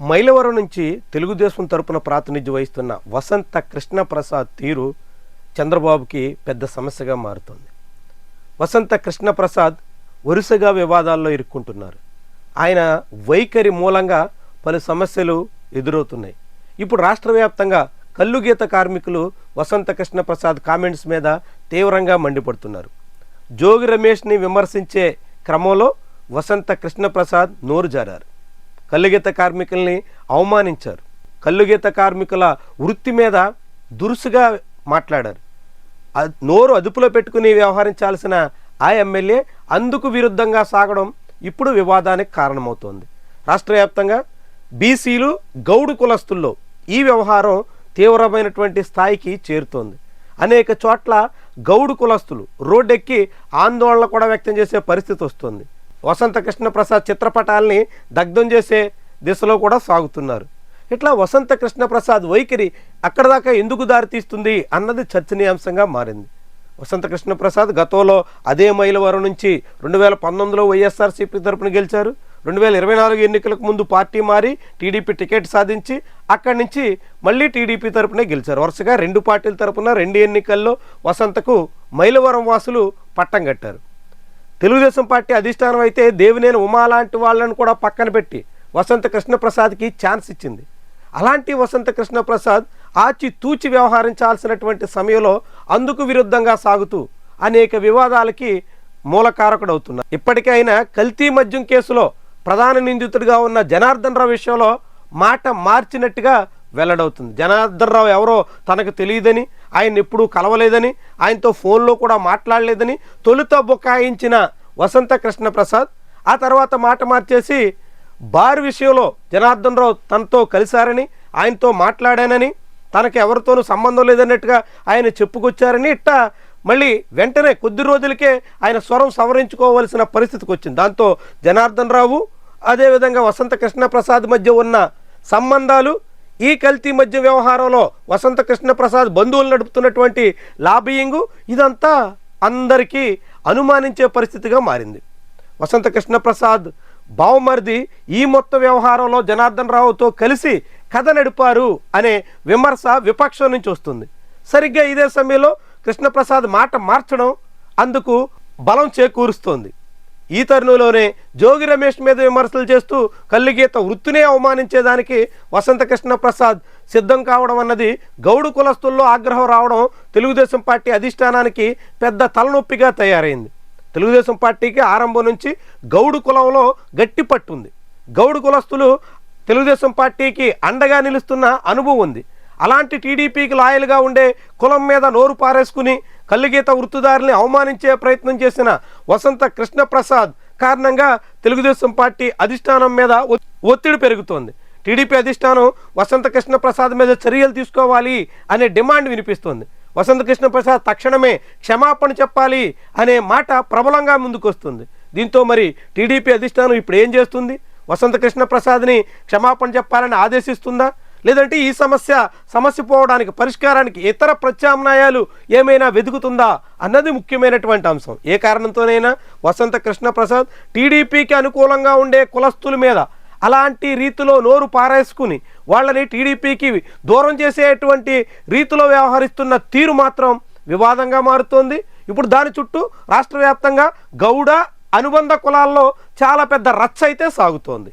మైలవరం నుంచి తెలుగుదేశం తరపున ప్రాతినిధ్యం వహిస్తున్న వసంత కృష్ణప్రసాద్ తీరు చంద్రబాబుకి పెద్ద సమస్యగా మారుతోంది. వసంత కృష్ణప్రసాద్ వరుసగా వివాదాల్లో ఇరుక్కుంటున్నారు. ఆయన వైఖరి మూలంగా పలు సమస్యలు ఎదురవుతున్నాయి. ఇప్పుడు రాష్ట్ర వ్యాప్తంగా కల్లుగీత కార్మికులు వసంత కృష్ణప్రసాద్ కామెంట్స్ మీద తీవ్రంగా మండిపడుతున్నారు. జోగి రమేష్ని విమర్శించే క్రమంలో వసంత కృష్ణప్రసాద్ నోరు జారారు. కల్లుగీత కార్మికుల్ని అవమానించారు. కల్లుగీత కార్మికుల వృత్తి మీద దురుసుగా మాట్లాడారు. నోరు అదుపులో పెట్టుకుని వ్యవహరించాల్సిన ఆ ఎమ్మెల్యే అందుకు విరుద్ధంగా సాగడం ఇప్పుడు వివాదానికి కారణమవుతోంది. రాష్ట్ర వ్యాప్తంగా బీసీలు గౌడు కులస్తుల్లో ఈ వ్యవహారం తీవ్రమైనటువంటి స్థాయికి చేరుతోంది. అనేక చోట్ల గౌడు కులస్తులు రోడ్డెక్కి ఆందోళన కూడా వ్యక్తం చేసే పరిస్థితి వస్తుంది. వసంత కృష్ణప్రసాద్ చిత్రపటాలని దగ్ధం చేసే దిశలో కూడా సాగుతున్నారు. ఇట్లా వసంత కృష్ణప్రసాద్ వైఖరి అక్కడ దాకా ఎందుకు దారితీస్తుంది అన్నది చర్చనీయాంశంగా మారింది. వసంత కృష్ణప్రసాద్ గతంలో అదే మైలవరం నుంచి 2019లో వైఎస్ఆర్సీపీ తరపున గెలిచారు. 2024 ఎన్నికలకు ముందు పార్టీ మారి టీడీపీ టికెట్ సాధించి అక్కడి నుంచి మళ్ళీ టీడీపీ తరపునే గెలిచారు. వరుసగా రెండు పార్టీల తరపున 2 ఎన్నికల్లో వసంతకు మైలవరం వాసులు పట్టం కట్టారు. తెలుగుదేశం పార్టీ అధిష్టానం అయితే దేవినేని ఉమా లాంటి వాళ్ళను కూడా పక్కన పెట్టి వసంత కృష్ణప్రసాద్కి ఛాన్స్ ఇచ్చింది. అలాంటి వసంత కృష్ణప్రసాద్ ఆచి తూచి వ్యవహరించాల్సినటువంటి సమయంలో అందుకు విరుద్ధంగా సాగుతూ అనేక వివాదాలకి మూలకారకుడవుతున్నారు. ఇప్పటికే ఆయన కల్తీ మద్యం కేసులో ప్రధాన నిందితుడిగా ఉన్న జనార్దన్ రావు విషయంలో మాట మార్చినట్టుగా వెల్లడవుతుంది. జనార్దన్ రావు ఎవరో తనకు తెలియదని, ఆయన ఎప్పుడూ కలవలేదని, ఆయనతో ఫోన్లో కూడా మాట్లాడలేదని తొలుత బుకాయించిన వసంత కృష్ణప్రసాద్ ఆ తర్వాత మాట మార్చేసి బార్ విషయంలో జనార్దన్ రావు తనతో కలిశారని, ఆయనతో మాట్లాడానని, తనకు ఎవరితోనూ సంబంధం లేదన్నట్టుగా ఆయన చెప్పుకొచ్చారని ఇట్టా మళ్ళీ వెంటనే కొద్ది రోజులకే ఆయన స్వరం సవరించుకోవాల్సిన పరిస్థితికి వచ్చింది. దాంతో జనార్దన్ రావు అదేవిధంగా వసంత కృష్ణప్రసాద్ మధ్య ఉన్న సంబంధాలు, ఈ కల్తీ మధ్య వ్యవహారంలో వసంత కృష్ణప్రసాద్ బంధువులు నడుపుతున్నటువంటి లాబియింగు ఇదంతా అందరికీ అనుమానించే పరిస్థితిగా మారింది. వసంత కృష్ణప్రసాద్ బావమరిది ఈ మొత్తం వ్యవహారంలో జనార్దన్ రావుతో కలిసి కథ నడిపారు అనే విమర్శ విపక్షం నుంచి వస్తుంది. సరిగ్గా ఇదే సమయంలో కృష్ణప్రసాద్ మాట మార్చడం అందుకు బలం చేకూరుస్తోంది. ఈ తరుణంలోనే జోగి రమేష్ మీద విమర్శలు చేస్తూ కల్లుగీత వృత్తినే అవమానించేదానికి వసంత కృష్ణప్రసాద్ సిద్ధం కావడం అన్నది గౌడు కులస్తుల్లో ఆగ్రహం రావడం తెలుగుదేశం పార్టీ అధిష్టానానికి పెద్ద తలనొప్పిగా తయారైంది. తెలుగుదేశం పార్టీకి ఆరంభం నుంచి గౌడు కులంలో గట్టి పట్టుంది. గౌడు కులస్తులు తెలుగుదేశం పార్టీకి అండగా నిలుస్తున్న అనుభవం ఉంది. అలాంటి టీడీపీకి లాయల్గా ఉండే కులం మీద నోరు పారేసుకుని కల్లుగీత వృత్తిదారుల్ని అవమానించే ప్రయత్నం చేసిన వసంత కృష్ణప్రసాద్ కారణంగా తెలుగుదేశం పార్టీ అధిష్టానం మీద ఒత్తిడి పెరుగుతోంది. టీడీపీ అధిష్టానం వసంత కృష్ణప్రసాద్ మీద చర్యలు తీసుకోవాలి అనే డిమాండ్ వినిపిస్తోంది. వసంత కృష్ణప్రసాద్ తక్షణమే క్షమాపణ చెప్పాలి అనే మాట ప్రబలంగా ముందుకొస్తుంది. దీంతో మరి టీడీపీ అధిష్టానం ఇప్పుడు ఏం చేస్తుంది? వసంత కృష్ణప్రసాద్ని క్షమాపణ చెప్పాలని ఆదేశిస్తుందా, లేదంటే ఈ సమస్య పోవడానికి పరిష్కారానికి ఇతర ప్రత్యామ్నాయాలు ఏమైనా వెతుకుతుందా అన్నది ముఖ్యమైనటువంటి అంశం. ఏ కారణంతోనైనా వసంత కృష్ణప్రసాద్ టీడీపీకి అనుకూలంగా ఉండే కులస్తుల మీద అలాంటి రీతిలో నోరు పారేసుకుని వాళ్ళని టీడీపీకి దూరం చేసేటువంటి రీతిలో వ్యవహరిస్తున్న తీరు మాత్రం వివాదంగా మారుతోంది. ఇప్పుడు దాని చుట్టూ రాష్ట్ర వ్యాప్తంగా గౌడ అనుబంధ కులాల్లో చాలా పెద్ద రచ్చ అయితే సాగుతోంది.